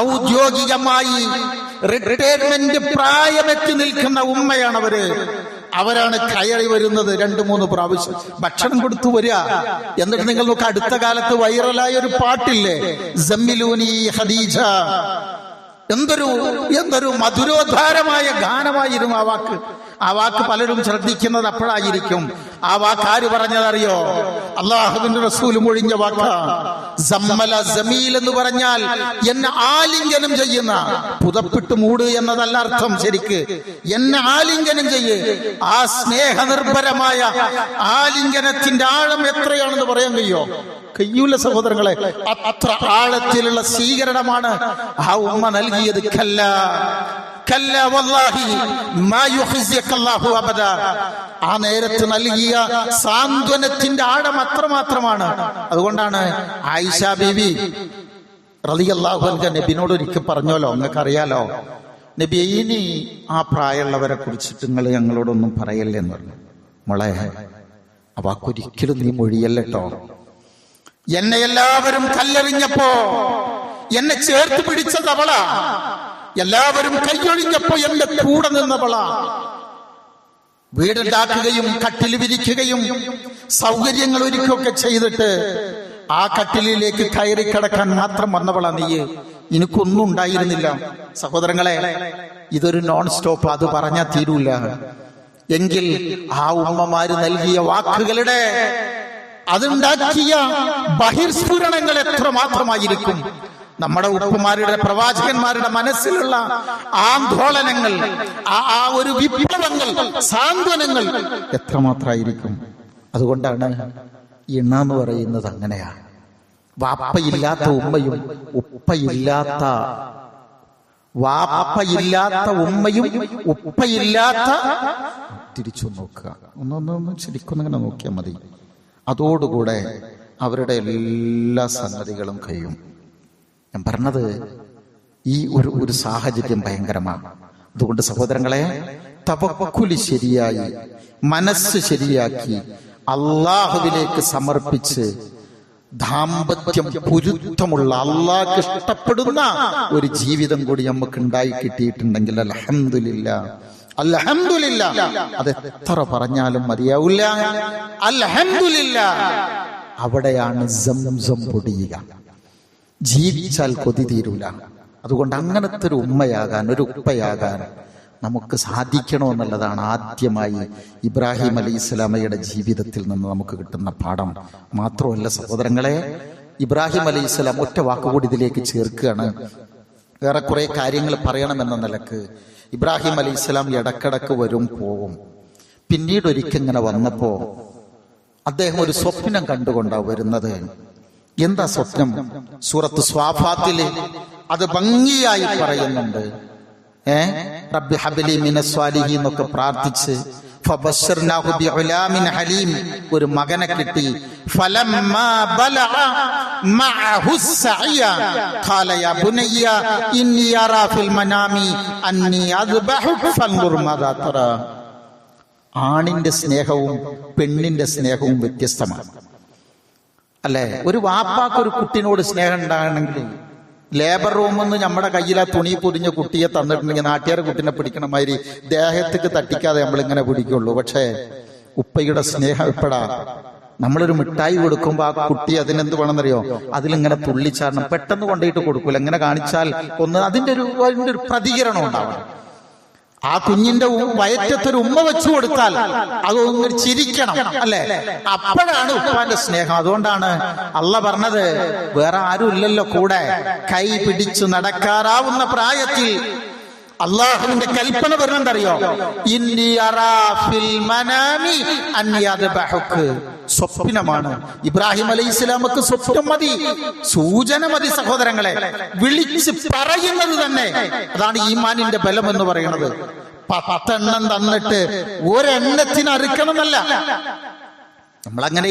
ഔദ്യോഗികമായി റിട്ടയർമെന്റ് പ്രായമെത്തി നിൽക്കുന്ന ഉമ്മയാണവര്. അവരാണ് കയറി വരുന്നത് 2-3 പ്രാവശ്യം ഭക്ഷണം കൊടുത്തു വരിക. എന്നിട്ട് നിങ്ങൾ നോക്ക്, അടുത്ത കാലത്ത് വൈറലായ ഒരു പാട്ടില്ലേ, സമ്മിലൂനി ഖദീജ. എന്തൊരു മധുരോദ്ധാരമായ ഗാനമായിരുന്നു ആ വാക്ക്. ആ വാക്ക് പലരും ശ്രദ്ധിക്കുന്നത് അപ്പോഴായിരിക്കും. ആ വാക്ക് ആര് പറഞ്ഞതറിയോ? അള്ളാഹുവിന്റെ റസൂൽ മൊഴിഞ്ഞ വാക്കാ. സമ്മല ജമീൽ എന്ന് പറഞ്ഞാൽ എന്നെ ആലിംഗനം ചെയ്യുന്ന, പുതപ്പിട്ട് മൂട് എന്നതല്ല അർത്ഥം ശരിക്ക്. എന്നെ ആലിംഗനം ചെയ്യ്. ആ സ്നേഹനിർഭരമായ ആലിംഗനത്തിന്റെ ആഴം എത്രയാണെന്ന് പറയാൻ കഴിയൂല സഹോദരങ്ങളെ. അത്ര ആഴത്തിലുള്ള സ്വീകരണമാണ് ആ ഉമ്മ നൽകിയത്. ആ നേരത്ത് നൽകിയ സാന്ത്വനത്തിന്റെ ആഴം അത്രമാത്രമാണ്. അതുകൊണ്ടാണ് ആയിഷ ബീവി റളിയല്ലാഹു അൻഹ നബിനോട് ഒരിക്കൽ പറഞ്ഞല്ലോ, നിങ്ങൾക്ക് അറിയാലോ, നബി ഇനി ആ പ്രായമുള്ളവരെ കുറിച്ചിട്ട് നിങ്ങൾ ഞങ്ങളോടൊന്നും പറയല്ലേ എന്ന് പറഞ്ഞു. മോളെ, ആ വാക്കൊരിക്കലും നീ മൊഴിയല്ലോ. എന്നെ എല്ലാവരും കല്ലെറിഞ്ഞപ്പോ എന്നെ ചേർത്ത് പിടിച്ചതവളാ. എല്ലാവരും കൈയൊഴിഞ്ഞപ്പോ എന്റെ കൂടെ നിന്നവളാ. വീടുണ്ടാക്കുകയും കട്ടിൽ വിരിക്കുകയും സൗകര്യങ്ങൾ ഒരുക്കുകയൊക്കെ ചെയ്തിട്ട് ആ കട്ടിലിലേക്ക് കയറി കിടക്കാൻ മാത്രം വന്നവളാ നീ. എനിക്കൊന്നും ഉണ്ടായിരുന്നില്ല. സഹോദരങ്ങളെ, ഇതൊരു നോൺ സ്റ്റോപ്പ്. അത് പറഞ്ഞാൽ തീരൂല. എങ്കിൽ ആ ഉമ്മമാര് നൽകിയ വാക്കുകളുടെ, അതുണ്ടാക്കിയ ബഹിർസ്ഫുരണങ്ങൾ എത്രമാത്രമായിരിക്കും. നമ്മുടെ ഉപ്പമാരുടെ, പ്രവാചകന്മാരുടെ മനസ്സിലുള്ള ആന്തോളനങ്ങൾ, ആ ഒരു വിപ്ലവങ്ങൾ, സാന്ത്വനങ്ങൾ എത്രമാത്രമായിരിക്കും. അതുകൊണ്ടാണ് എണ്ണാന്ന് പറയുന്നത് അങ്ങനെയാ. വാപ്പയില്ലാത്ത ഉമ്മയും വാപ്പയില്ലാത്ത ഉമ്മയും ഉപ്പയില്ലാത്ത, തിരിച്ചു നോക്കുക, ഒന്നൊന്ന് ശരിക്കൊന്നിങ്ങനെ നോക്കിയാൽ മതി. അതോടുകൂടെ അവരുടെ എല്ലാ സംഗതികളും കഴിയും. ഞാൻ പറഞ്ഞത് ഈ ഒരു സാഹചര്യം ഭയങ്കരമാണ്. അതുകൊണ്ട് സഹോദരങ്ങളെ, തവക്കുലി ശരിയായി, മനസ്സ് ശരിയാക്കി അള്ളാഹുവിലേക്ക് സമർപ്പിച്ച് ദാമ്പത്യം പൊരുത്തമുള്ള, അള്ളാഹ്ക്ക് ഇഷ്ടപ്പെടുന്ന ഒരു ജീവിതം കൂടി നമുക്ക് ഉണ്ടായി കിട്ടിയിട്ടുണ്ടെങ്കിൽ അൽഹംദുലില്ലാഹ്, അൽഹംദുലില്ലാഹ്. അത് എത്ര പറഞ്ഞാലും മതിയാവില്ല. അൽഹംദുലില്ലാഹ്. അവിടെയാണ് സംസം പൊടിയുക. ജീവിച്ചാൽ കൊതി തീരൂല. അതുകൊണ്ട് അങ്ങനത്തെ ഒരു ഉമ്മയാകാൻ, ഒരു ഉപ്പയാകാൻ നമുക്ക് സാധിക്കണമെന്നുള്ളതാണ് ആദ്യമായി ഇബ്രാഹിം അലൈഹിസ്സലാമയുടെ ജീവിതത്തിൽ നിന്ന് നമുക്ക് കിട്ടുന്ന പാഠം. മാത്രമല്ല സഹോദരങ്ങളെ, ഇബ്രാഹിം അലൈഹിസ്സലാം ഒറ്റ വാക്കുകൂടി ഇതിലേക്ക് ചേർക്കുകയാണ്. വേറെ കുറെ കാര്യങ്ങൾ പറയണമെന്ന നിലക്ക് ഇബ്രാഹിം അലൈഹിസ്സലാം ഇടക്കിടക്ക് വരും പോവും. പിന്നീട് ഒരിക്കൽ ഇങ്ങനെ വന്നപ്പോ അദ്ദേഹം ഒരു സ്വപ്നം കണ്ടുകൊണ്ടാണ് വരുന്നത്. എന്താ സ്വപ്നം? സൂറത്ത് സ്വാഫാത്തില് അത് ഭംഗിയായി പറയുന്നുണ്ട്. റബ്ബി ഹബ്ലി മിനസ് സ്വാലിഹീൻ എന്നൊക്കെ പ്രാർത്ഥിച്ച് ഫബശ്ശർനാഹു ബിഉലാമിൻ ഹലീം, ഒരു മകനെ കിട്ടി. ഫലമ്മാ ബലഅ മഅഹു സഅയ ഖാല യാ ബുനയ്യ ഇന്നി അറാ ഫിൽ മനാമി അന്നി അദ്ബഹുക ഫൻദുർ മാദാ തറാ. ആണിന്റെ സ്നേഹവും പെണ്ണിന്റെ സ്നേഹവും വ്യത്യസ്തമാണ് അല്ലേ? ഒരു വാപ്പാക്ക് ഒരു കുട്ടിനോട് സ്നേഹം ഉണ്ടാകണമെങ്കിൽ ലേബർ റൂമിൽ നിന്ന് നമ്മുടെ കയ്യിൽ ആ തുണി പൊതിഞ്ഞ കുട്ടിയെ തന്നിട്ടുണ്ടെങ്കിൽ നാട്ടുകാരെ കുട്ടിനെ പിടിക്കണ മാതിരി ദേഹത്തേക്ക് തട്ടിക്കാതെ നമ്മളിങ്ങനെ പിടിക്കുള്ളൂ. പക്ഷേ ഉപ്പയുടെ സ്നേഹം എപ്പോഴാ? നമ്മളൊരു മിഠായി കൊടുക്കുമ്പോൾ ആ കുട്ടി അതിനെന്ത് വേണമെന്നറിയോ? അതിലിങ്ങനെ തുള്ളിച്ചാടണം. പെട്ടെന്ന് കൊണ്ടുപോയിട്ട് കൊടുക്കൂല. എങ്ങനെ കാണിച്ചാൽ ഒന്ന് അതിന്റെ ഒരു പ്രതികരണം ഉണ്ടാവണം. ആ കുഞ്ഞിന്റെ വയറ്റത്തൊരു ഉമ്മ വെച്ചു കൊടുത്താൽ അതൊന്ന് ചിരിക്കണം അല്ലെ? അപ്പോഴാണ് ഉപ്പാന്റെ സ്നേഹം. അതുകൊണ്ടാണ് അള്ളാഹ് പറഞ്ഞത്, വേറെ ആരും ഇല്ലല്ലോ കൂടെ, കൈ പിടിച്ചു നടക്കാറാവുന്ന പ്രായത്തിൽ അള്ളാഹുവിന്റെ കൽപ്പന പറഞ്ഞെന്തറിയോ? ഇന്നി അറാ ഫിൽ മനാമി അന്നി അദ്ബഹുക. സ്വപ്നമാണ്. ഇബ്രാഹിം അലൈഹിസ്സലാമക്ക് സ്വപ്നം മതി, സൂചന മതി സഹോദരങ്ങളെ. വിളിച്ച് പറയുന്നത് തന്നെ അതാണ് ഈമാനിന്റെ ബലം എന്ന് പറയുന്നത്. 10 തന്നിട്ട് ഒരെണ്ണത്തിന് അറുക്കണമെന്നല്ല. നമ്മളങ്ങനെ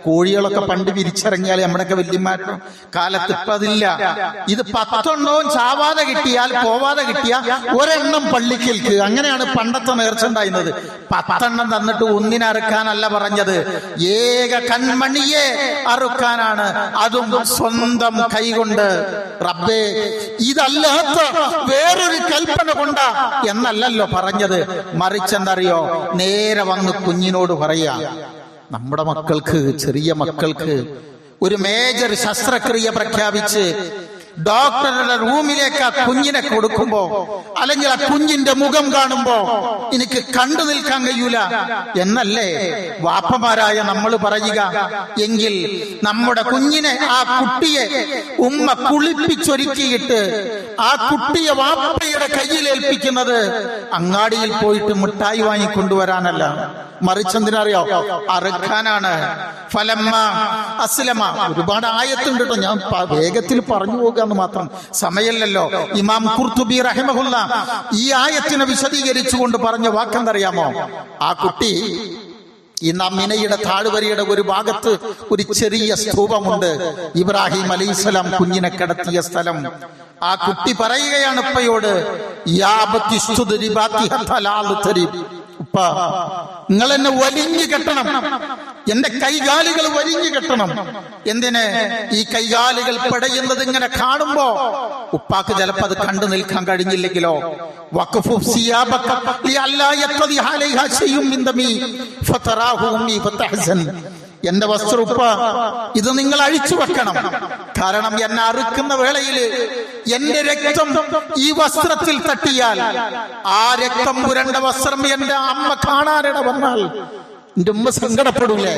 കോഴികളൊക്കെ പണ്ട് വിരിച്ചിറങ്ങിയാൽ നമ്മുടെയൊക്കെ വല്യമാരുടെ കാലത്ത് ഇപ്പൊ അതില്ല. ഇത് 10 ചാവാതെ കിട്ടിയാൽ, പോവാതെ കിട്ടിയാൽ ഒരെണ്ണം പള്ളിക്കൽക്ക്. അങ്ങനെയാണ് പണ്ടത്തെ നേർച്ച ഉണ്ടായിരുന്നത്. 10 തന്നിട്ട് ഒന്നിനെ അറുക്കാനല്ല പറഞ്ഞത്, ഏക കൺമണിയെ അറുക്കാനാണ്, അതും സ്വന്തം കൈകൊണ്ട്. റബ്ബേ, ഇതല്ലാത്ത വേറൊരു കൽപ്പന കൊണ്ടാ എന്നല്ലല്ലോ പറഞ്ഞത്. മറിച്ചെന്തറിയോ? നേരെ വന്ന് കുഞ്ഞിനോട് പറയാ, നമ്മുടെ മക്കൾക്ക്, ചെറിയ മക്കൾക്ക് ഒരു മേജർ ശസ്ത്രക്രിയ പ്രഖ്യാപിച്ച് ഡോക്ടറുടെ റൂമിലേക്ക് ആ കുഞ്ഞിനെ കൊടുക്കുമ്പോ, അല്ലെങ്കിൽ ആ കുഞ്ഞിന്റെ മുഖം കാണുമ്പോ എനിക്ക് കണ്ടു നിൽക്കാൻ കഴിയൂല എന്നല്ലേ വാപ്പമാരായ നമ്മൾ പറയുക? എങ്കിൽ നമ്മുടെ കുഞ്ഞിനെ, ആ കുട്ടിയെ ഉമ്മ കുളിപ്പിച്ചൊരുക്കിയിട്ട് ആ കുട്ടിയെ വാപ്പയുടെ കയ്യിലേൽപ്പിക്കുന്നത് അങ്ങാടിയിൽ പോയിട്ട് മിഠായി വാങ്ങിക്കൊണ്ടുവരാനല്ല, മറിച്ചെന്തിനറിയോ? അറുക്കാനാണ്. ഫലമ്മ അസ്ലമ. ഒരുപാട് ആയത്തുണ്ട് കേട്ടോ, ഞാൻ വേഗത്തിൽ പറഞ്ഞു പോകാന്ന് മാത്രം, സമയമില്ലല്ലോ. ഇമാം ഖുർത്തുബി റഹിമഹുല്ല ഈ ആയത്തിനെ വിശദീകരിച്ചുകൊണ്ട് പറഞ്ഞ വാക്കെന്തറിയാമോ? ആ കുട്ടി ഈ മിനയുടെ താഴ്വരയുടെ ഒരു ഭാഗത്ത് ഒരു ചെറിയ സ്തൂപമുണ്ട്, ഇബ്രാഹിം അലൈഹിസ്സലാം കുഞ്ഞിനെ കിടത്തിയ സ്ഥലം. ആ കുട്ടി പറയുകയാണ് ഉപ്പയോട്, ഉപ്പ, നിങ്ങൾ എന്നെ വലിഞ്ഞു കെട്ടണം, എന്റെ കൈകാലുകൾ വലിഞ്ഞു കെട്ടണം. എന്തിന്? ഈ കൈകാലുകൾ പെടയുന്നത് ഇങ്ങനെ കാണുമ്പോ ഉപ്പാക്ക് ചിലപ്പോ അത് കണ്ടു നിൽക്കാൻ കഴിഞ്ഞില്ലെങ്കിലോ? എന്റെ വസ്ത്രം ഉപ്പ, ഇത് നിങ്ങൾ അഴിച്ചു വെക്കണം. കാരണം എന്നെ അറുക്കുന്ന വേളയിൽ എന്റെ രക്തം ഈ വസ്ത്രത്തിൽ തട്ടിയാൽ, ആ രക്തം പുരണ്ട വസ്ത്രം എന്റെ അമ്മ കാണാനിട വന്നാൽ എന്റെ ഉമ്മ സങ്കടപ്പെടൂലേ?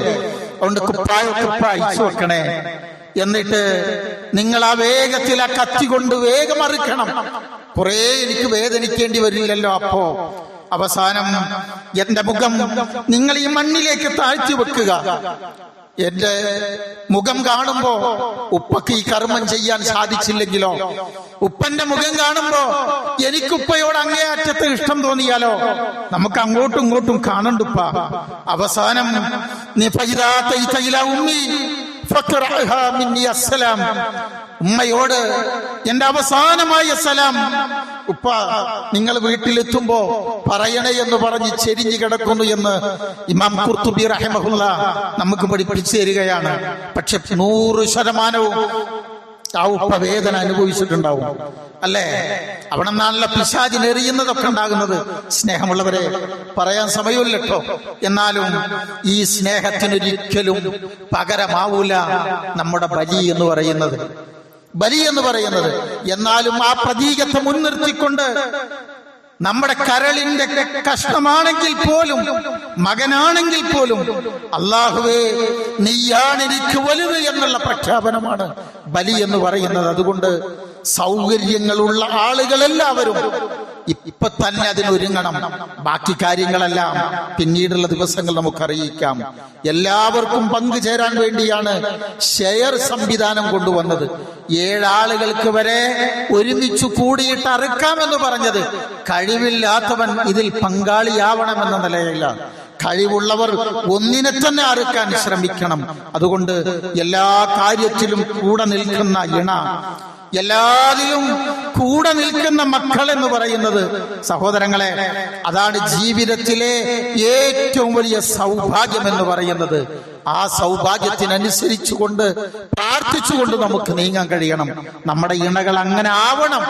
അതുകൊണ്ട് കുപ്പായൊക്കെ അഴിച്ചു വെക്കണേ. എന്നിട്ട് നിങ്ങൾ ആ വേഗത്തിൽ ആ കത്തി കൊണ്ട് വേഗം അറുക്കണം. കുറെ എനിക്ക് വേദനിക്കേണ്ടി വരില്ലല്ലോ. അപ്പോ അവസാനം എന്റെ മുഖം നിങ്ങൾ ഈ മണ്ണിലേക്ക് താഴ്ത്തി വെക്കുക. എന്റെ മുഖം കാണുമ്പോ ഉപ്പക്ക് ഈ കർമ്മം ചെയ്യാൻ സാധിച്ചില്ലെങ്കിലോ, ഉപ്പന്റെ മുഖം കാണുമ്പോ എനിക്കുപ്പയോട് അങ്ങേയറ്റത്തെ ഇഷ്ടം തോന്നിയാലോ, നമുക്ക് അങ്ങോട്ടും ഇങ്ങോട്ടും കാണണ്ടുപ്പ. അവസാനം ഉമ്മയോട് എന്റെ അവസാനമായ സലാം ഉപ്പ നിങ്ങൾ വീട്ടിലെത്തുമ്പോ പറയണേ എന്ന് പറഞ്ഞ് ചെരിഞ്ഞു കിടക്കുന്നു എന്ന് ഇമാം ഖുർത്തുബി റഹിമഹുല്ല നമുക്ക് പഠിപ്പിച്ചു തരികയാണ്. പക്ഷെ 100% ആ ഉപ്പ വേദന അനുഭവിച്ചിട്ടുണ്ടാവും അല്ലേ? അവിടെ നല്ല പിശാചിന് എറിയുന്നതൊക്കെ ഉണ്ടാകുന്നത്. സ്നേഹമുള്ളവരെ, പറയാൻ സമയമില്ലട്ടോ, എന്നാലും ഈ സ്നേഹത്തിനൊരിക്കലും പകരമാവൂല നമ്മുടെ ബലി എന്ന് പറയുന്നത്. എന്നാലും ആ പ്രതീകത്തെ മുൻനിർത്തിക്കൊണ്ട് നമ്മുടെ കരളിന്റെ കഷ്ണമാണെങ്കിൽ പോലും, മകനാണെങ്കിൽ പോലും, അല്ലാഹുവേ നീയാണ് എനിക്ക് വലുത് എന്നുള്ള പ്രഖ്യാപനമാണ് ബലി എന്ന് പറയുന്നത്. അതുകൊണ്ട് സൗകര്യങ്ങളുള്ള ആളുകളെല്ലാവരും ഇപ്പൊ തന്നെ അതിനൊരുങ്ങണം. ബാക്കി കാര്യങ്ങളെല്ലാം പിന്നീടുള്ള ദിവസങ്ങൾ നമുക്കറിയിക്കാം. എല്ലാവർക്കും പങ്കുചേരാൻ വേണ്ടിയാണ് ഷെയർ സംവിധാനം കൊണ്ടുവന്നത്. 7 ആളുകൾക്ക് വരെ ഒരുമിച്ച് കൂടിയിട്ട് അറുക്കാമെന്ന് പറഞ്ഞത്. കഴിവില്ലാത്തവൻ ഇതിൽ പങ്കാളിയാവണമെന്ന നിലയിലാണ്. കഴിവുള്ളവർ ഒന്നിനെ തന്നെ അറുക്കാൻ ശ്രമിക്കണം. അതുകൊണ്ട് എല്ലാ കാര്യത്തിലും കൂടെ നിൽക്കുന്ന ഇണ, എല്ലാത്തിലും കൂടെ നിൽക്കുന്ന മക്കൾ എന്ന് പറയുന്നത്, സഹോദരങ്ങളെ, അതാണ് ജീവിതത്തിലെ ഏറ്റവും വലിയ സൗഭാഗ്യം എന്ന് പറയുന്നത്. ആ സൗഭാഗ്യത്തിനനുസരിച്ചുകൊണ്ട് പ്രാർത്ഥിച്ചുകൊണ്ട് നമുക്ക് നീങ്ങാൻ കഴിയണം. നമ്മുടെ ഇണകൾ അങ്ങനെ ആവണം,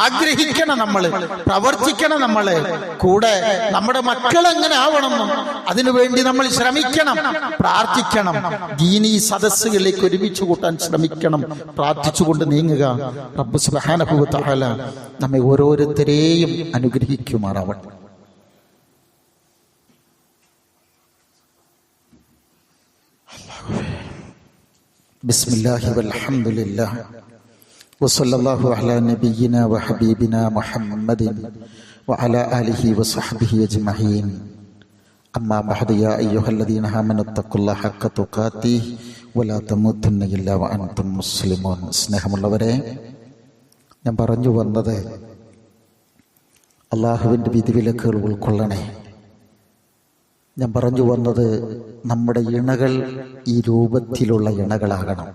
ആഗ്രഹിക്കണം, നമ്മള് പ്രവർത്തിക്കണം. നമ്മള് കൂടെ നമ്മുടെ മക്കൾ എങ്ങനെ ആവണമെന്നും അതിനുവേണ്ടി നമ്മൾ ശ്രമിക്കണം, പ്രാർത്ഥിക്കണം. ദീനീ സദസ്സുകളിലേക്ക് ഒരുമിച്ച് കൂട്ടാൻ ശ്രമിക്കണം, പ്രാർത്ഥിച്ചുകൊണ്ട് നീങ്ങുക. റബ്ബ് സുബ്ഹാനഹു വ തആല നമ്മെ ഓരോരുത്തരെയും അനുഗ്രഹിക്കുമാറാവട്ടെ. ബിസ്മില്ലാഹി വൽഹംദുലില്ലാഹ് വസല്ലല്ലാഹു അലാ നബിയിനാ വഹബീബിനാ മുഹമ്മദിൻ വഅലാ ആലിഹി വസഹ്ബിഹി അജ്മഈൻ. അമ്മാ ബഅദ് യാ അയ്യുഹല്ലദീന ആമനൂ തഖുല്ലാഹ ഹഖ്ക തുഖാതിഹി വലാ തമൂതുന്ന ഇല്ലാ വഅൻതും മുസ്ലിമൂൻ. സ്നേഹമുള്ളവരെ, ഞാൻ പറഞ്ഞു വന്നത് അള്ളാഹുവിൻ്റെ വിധിവിലക്കുകൾ ഉൾക്കൊള്ളണേ. ഞാൻ പറഞ്ഞു വന്നത് നമ്മുടെ ഇണകൾ ഈ രൂപത്തിലുള്ള ഇണകളാകണം.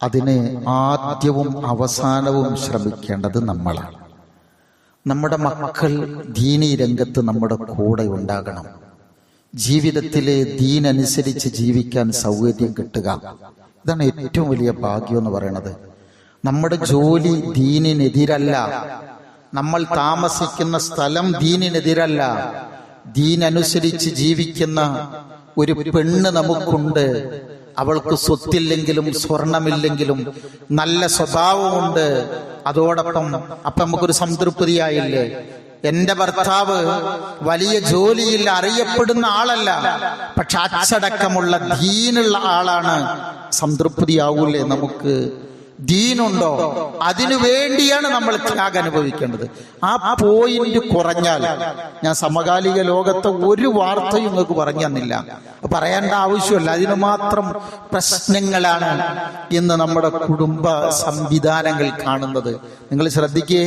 അതിന് ആദ്യവും അവസാനവും ശ്രമിക്കേണ്ടത് നമ്മളാണ്. നമ്മുടെ മക്കൾ ദീനീ രംഗത്ത് നമ്മുടെ കൂടെ ഉണ്ടാകണം. ജീവിതത്തിലെ ദീനനുസരിച്ച് ജീവിക്കാൻ സൗകര്യം കിട്ടുക, ഇതാണ് ഏറ്റവും വലിയ ഭാഗ്യം എന്ന് പറയുന്നത്. നമ്മുടെ ജോലി ദീനിനെതിരല്ല, നമ്മൾ താമസിക്കുന്ന സ്ഥലം ദീനിനെതിരല്ല. ദീനനുസരിച്ച് ജീവിക്കുന്ന ഒരു പെണ്ണ് നമുക്കുണ്ട്. അവൾക്ക് സ്വത്തില്ലെങ്കിലും സ്വർണമില്ലെങ്കിലും നല്ല സ്വഭാവമുണ്ട്. അതോടൊപ്പം നമുക്കൊരു സംതൃപ്തിയായില്ലേ? എന്റെ ഭർത്താവ് വലിയ ജോലിയിൽ അറിയപ്പെടുന്ന ആളല്ല, പക്ഷെ അച്ചടക്കമുള്ള ദീനുള്ള ആളാണ്. സംതൃപ്തിയാവൂലേ നമുക്ക്? ദീനുണ്ടോ? അതിനു വേണ്ടിയാണ് നമ്മൾ ത്യാഗം അനുഭവിക്കേണ്ടത്. ആ പോയിന്റ് കുറഞ്ഞാൽ, ഞാൻ സമകാലിക ലോകത്തെ ഒരു വാർത്തയും നിങ്ങൾക്ക് പറഞ്ഞു തന്നില്ല, പറയേണ്ട ആവശ്യമല്ല. അതിനു മാത്രം പ്രശ്നങ്ങളാണ് ഇന്ന് നമ്മുടെ കുടുംബ സംവിധാനങ്ങൾ കാണുന്നത്. നിങ്ങൾ ശ്രദ്ധിക്കേ,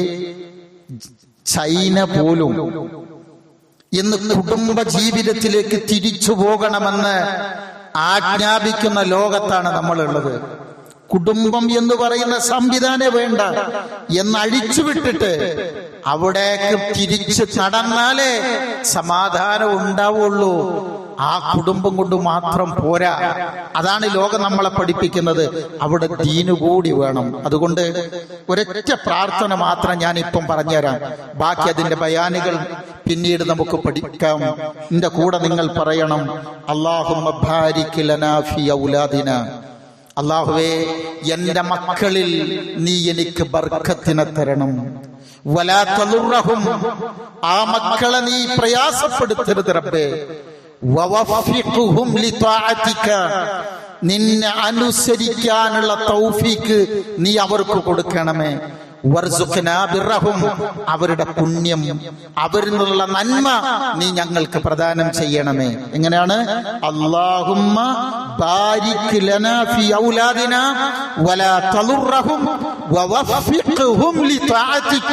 ചൈന പോലും ഇന്ന് കുടുംബ ജീവിതത്തിലേക്ക് തിരിച്ചു പോകണമെന്ന് ആജ്ഞാപിക്കുന്ന ലോകത്താണ് നമ്മളുള്ളത്. കുടുംബം എന്ന് പറയുന്ന സംവിധാനം വേണ്ട എന്ന് അഴിച്ചുവിട്ടിട്ട് അവിടേക്ക് തിരിച്ച് നടന്നാലേ സമാധാനം ഉണ്ടാവുള്ളൂ. ആ കുടുംബം കൊണ്ട് മാത്രം പോരാ. അതാണ് ലോകം നമ്മളെ പഠിപ്പിക്കുന്നത്. അവിടെ ദീന് കൂടി വേണം. അതുകൊണ്ട് ഒരൊറ്റ പ്രാർത്ഥന മാത്രം ഞാൻ ഇപ്പം പറഞ്ഞുതരാം. ബാക്കി അതിന്റെ ബയാനുകൾ പിന്നീട് നമുക്ക് പഠിക്കാം. എന്റെ കൂടെ നിങ്ങൾ പറയണം, അല്ലാഹുമ്മ ബാരിക് ലനാ ഫീ ഔലാദിനാ. അല്ലാഹുവേ, എന്റെ മക്കളിൽ നീ എനിക്ക് ബർക്കത്തിനെ തരണം. വലാ തളുറഹും, ആ മക്കളെ നീ പ്രയാസപ്പെടുത്തരുത് റബ്ബേ. വവഫിഖ്ഹും ലിതാഅതിക, നിന്നെ അനുസരിക്കാനുള്ള തൗഫീക്ക് നീ അവർക്ക് കൊടുക്കണമേ. വർസുഖ്നാ ബിർറഹും, അവരുടെ പുണ്യം, അവരിൽ നിന്നുള്ള നന്മ നീ ഞങ്ങൾക്ക് പ്രദാനം ചെയ്യണമേ. എങ്ങനെയാണ്? അല്ലാഹുമ്മ ബാരിക് ലനാ ഫീ ഔലാദിനാ വലാ തളുറഹും വവഫിഖ്ഹും ലിതാഅതിക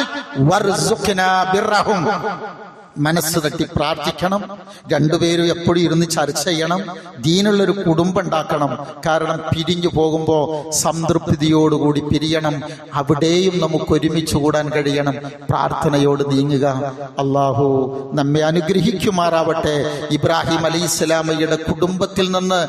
വർസുഖ്നാ ബിർറഹും. മനസ്സ് തട്ടി പ്രാർത്ഥിക്കണം. രണ്ടുപേരും എപ്പോഴും ഇരുന്ന് ചർച്ച ചെയ്യണം. ദീനുള്ളൊരു കുടുംബം ഉണ്ടാക്കണം. കാരണം പിരിഞ്ഞു പോകുമ്പോൾ സംതൃപ്തിയോടുകൂടി പിരിയണം. അവിടെയും നമുക്ക് ഒരുമിച്ച് കൂടാൻ കഴിയണം. പ്രാർത്ഥനയോട് നീങ്ങുക. അള്ളാഹു നമ്മെ അനുഗ്രഹിക്കുമാറാവട്ടെ. ഇബ്രാഹിം അലൈഹിസ്സലാമയുടെ കുടുംബത്തിൽ നിന്ന്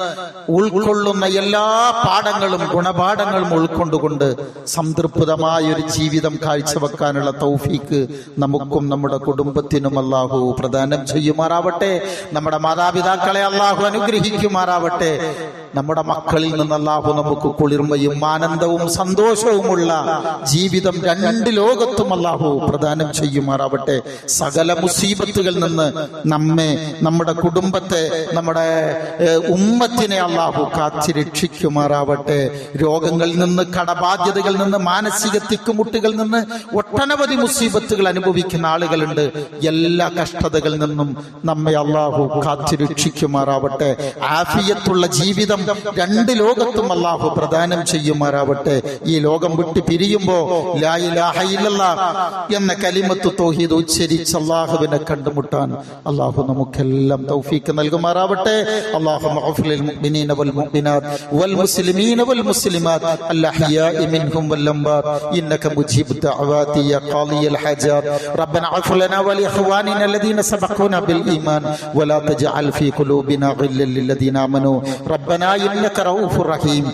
ഉൾക്കൊള്ളുന്ന എല്ലാ പാഠങ്ങളും ഗുണപാഠങ്ങളും ഉൾക്കൊണ്ടുകൊണ്ട് സംതൃപ്തമായൊരു ജീവിതം കാഴ്ചവെക്കാനുള്ള തൗഫീക്ക് നമുക്കും നമ്മുടെ കുടുംബത്തിനും അല്ലാഹു പ്രദാനം ചെയ്യുമാറാവട്ടെ. നമ്മുടെ മാതാപിതാക്കളെ അല്ലാഹു അനുഗ്രഹിക്കുമാറാവട്ടെ. നമ്മുടെ മക്കളിൽ നിന്ന് അല്ലാഹു നമുക്ക് കുളിർമയും ആനന്ദവും സന്തോഷവുമുള്ള ജീവിതം രണ്ട് ലോകത്തും അല്ലാഹു പ്രദാനം ചെയ്യുമാറാവട്ടെ. സകല മുസീബത്തുകളിൽ നിന്ന് നമ്മെ, നമ്മുടെ കുടുംബത്തെ, നമ്മുടെ ഉമ്മത്തിനെ അല്ലാഹു കാത്തി രക്ഷിക്കുമാറാവട്ടെ. രോഗങ്ങളിൽ നിന്ന്, കടബാധ്യതകളിൽ നിന്ന്, മാനസിക തിക്കുമുട്ടുകളിൽ നിന്ന് ഒട്ടനവധി മുസീബത്തുകൾ അനുഭവിക്കുന്ന ആളുകളുണ്ട്. എല്ലാ കഷ്ടതകളിൽ നിന്നും നമ്മെ അല്ലാഹു കാത്തി രക്ഷിക്കുമാറാവട്ടെ. ആഫിയത്തുള്ള ജീവിതം രണ്ട് ലോകത്തും അല്ലാഹു പ്രദാനം ചെയ്യുമാറാവട്ടെ. ഈ ലോകം വിട്ട് പിരിയുമ്പോ ലാ ഇലാഹ ഇല്ലല്ലാഹ് എന്ന കലിമത്ത് തൗഹീദ് ഉച്ചരിച്ച് അല്ലാഹുവിനെ കണ്ടുമുട്ടാൻ അല്ലാഹു നമുക്കെല്ലാം തൗഫീഖ് നൽകുമാറാവട്ടെ. അല്ലാഹുമ്മ ഗ്ഫിർ ലിൽ മുഅ്മിനീന വൽ മുഅ്മിനാത്ത് വൽ മുസ്ലിമീന വൽ മുസ്ലിമാത്ത് അൽ അഹ്യാഇ മിൻഹും വൽ അംവാത് ഇന്നക മുജീബു ദഅവാതി യാ ഖാദിയൽ ഹജാത്. റബ്ബനാ ഗ്ഫിർ ലനാ വ ലിഇഖ്വാനിന الذين سبقونا بالإيمان ولا تجعل في قلوبنا غلا للذين آمنوا ربنا إنك رؤوف رحيم.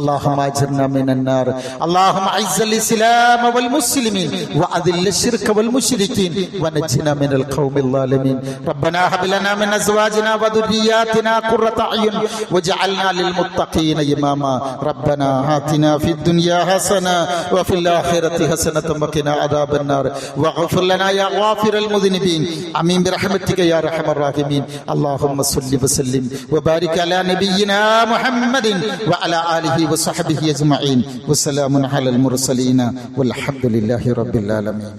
اللهم اجرنا من النار. اللهم اعز الاسلام والمسلمين واذل الشرك والمشركين ونجنا من القوم الظالمين. ربنا هب لنا من ازواجنا وذرياتنا قرة اعين واجعلنا للمتقين اماما. ربنا آتنا في الدنيا حسنة وفي الآخرة حسنة وقنا عذاب النار واغفر لنا يا غافر المذنبين. امين برحمتك يا ارحم الراحمين. اللهم صل وسلم وبارك على نبينا محمد وعلى آله وصحبه أجمعين. والسلام على المرسلين والحمد لله رب العالمين.